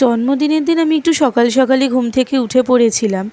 জন্মদিনের দিন আমি একটু সকাল সকালই ঘুম থেকে উঠে পড়েছিলাম।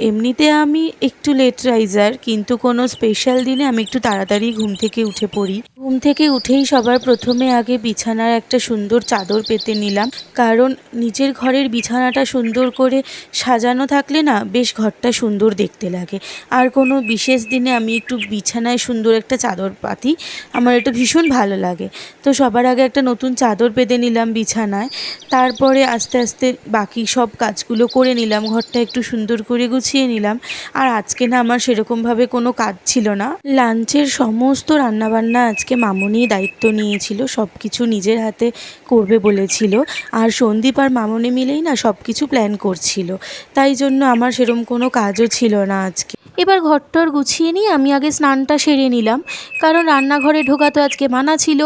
এমনিতে আমি একটু লেট রাইজার, কিন্তু কোনো স্পেশাল দিনে আমি একটু তাড়াতাড়ি ঘুম থেকে উঠে পড়ি। ঘুম থেকে উঠেই সবার প্রথমে আগে বিছানার একটা সুন্দর চাদর পেতে নিলাম, কারণ নিজের ঘরের বিছানাটা সুন্দর করে সাজানো থাকলে না বেশ ঘরটা সুন্দর দেখতে লাগে। আর কোনো বিশেষ দিনে আমি একটু বিছানায় সুন্দর একটা চাদর পাতি, আমার এটা ভীষণ ভালো লাগে। তো সবার আগে একটা নতুন চাদর পেতে নিলাম বিছানায়, তারপরে আস্তে আস্তে বাকি সব কাজগুলো করে নিলাম, ঘরটা একটু সুন্দর করে গুছিয়ে নিলাম। আর আজকে না আমার সেরকমভাবে কোনো কাজ ছিল না, লাঞ্চের সমস্ত রান্নাবান্না আজকে মামনিই দায়িত্ব নিয়েছিল, সব কিছু নিজের হাতে করবে বলেছিল। আর সন্দীপ আর মামনি মিলেই না সব কিছু প্ল্যান করছিল, তাই জন্য আমার সেরকম কোনো কাজও ছিল না আজকে। এবার ঘরটর গুছিয়ে নিয়ে আমি আগে স্নানটা সেরে নিলাম, কারণ রান্নাঘরে ঢোকা তো আজকে মানা ছিল।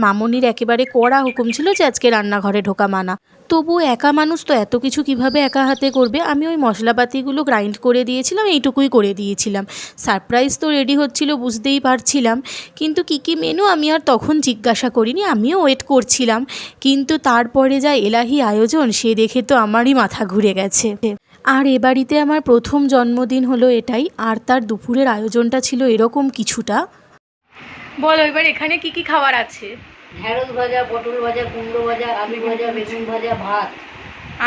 মামনির একেবারে কড়া হুকুম ছিল যে আজকে রান্নাঘরে ঢোকা মানা। তবু একা মানুষ তো এত কিছু কিভাবে একা হাতে করবে। আমি ওই মশলাপাতিগুলো গ্রাইন্ড করে দিয়েছিলাম, এইটুকুই করে দিয়েছিলাম। সারপ্রাইজ তো রেডি হচ্ছিল, বুঝতেই পারছিলাম, কিন্তু কী কী মেনু আমি আর তখন জিজ্ঞাসা করিনি, আমিও ওয়েট করছিলাম। কিন্তু তারপরে যা এলাহি আয়োজন, সে দেখে তো আমারই মাথা ঘুরে গেছে। আর এ বাড়িতে আমার প্রথম জন্মদিন হলো এটাই, আর তার দুপুরের আয়োজনটা ছিল এরকম কিছুটা। বলো এবার এখানে কি কি খাবার আছে? ঢেঁড়স ভাজা, পটল ভাজা, কুমড়ো ভাজা, আলু ভাজা, বেগুন ভাজা, ভাত,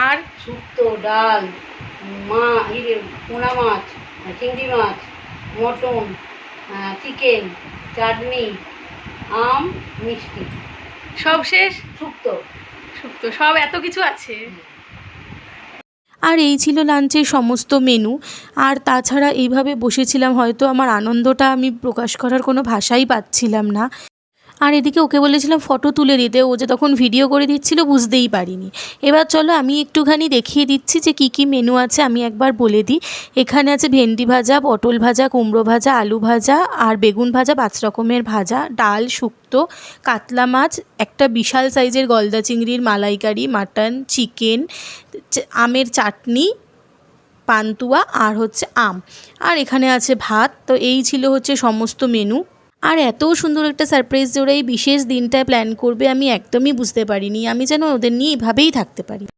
আর শুক্তো, ডাল, পোনা মাছ, চিংড়ি মাছ, মটন, চিকেন, চাটনি, আম, মিষ্টি, সব শেষ? শুক্তো। সব এত কিছু আছে। আর এই ছিল লাঞ্চের সমস্ত মেনু। আর তাছাড়া এইভাবে বসেছিলাম, হয়তো আমার আনন্দটা আমি প্রকাশ করার কোনো ভাষাই পাচ্ছিলাম না। আর এদিকে ওকে বলেছিলাম ফটো তুলে দিতে, ও যে তখন ভিডিও করে দিচ্ছিল বুঝতেই পারিনি। এবার চলো আমি একটুখানি দেখিয়ে দিচ্ছি যে কী কী মেনু আছে, আমি একবার বলে দিই। এখানে আছে ভেন্ডি ভাজা, পটল ভাজা, কুমড়ো ভাজা, আলু ভাজা আর বেগুন ভাজা, 5 রকমের ভাজা, ডাল, শুক্তো, কাতলা মাছ, একটা বিশাল সাইজের গলদা চিংড়ির মালাইকারি, মাটন, চিকেন, আমের চাটনি, পান্তুয়া আর হচ্ছে আম, আর এখানে আছে ভাত। তো এই ছিল হচ্ছে সমস্ত মেনু। আর এত সুন্দর একটা সারপ্রাইজ যে ওরা এই বিশেষ দিনটায় প্ল্যান করবে আমি একদমই বুঝতে পারিনি। আমি যেন ওদের নিয়ে এভাবেই থাকতে পারি।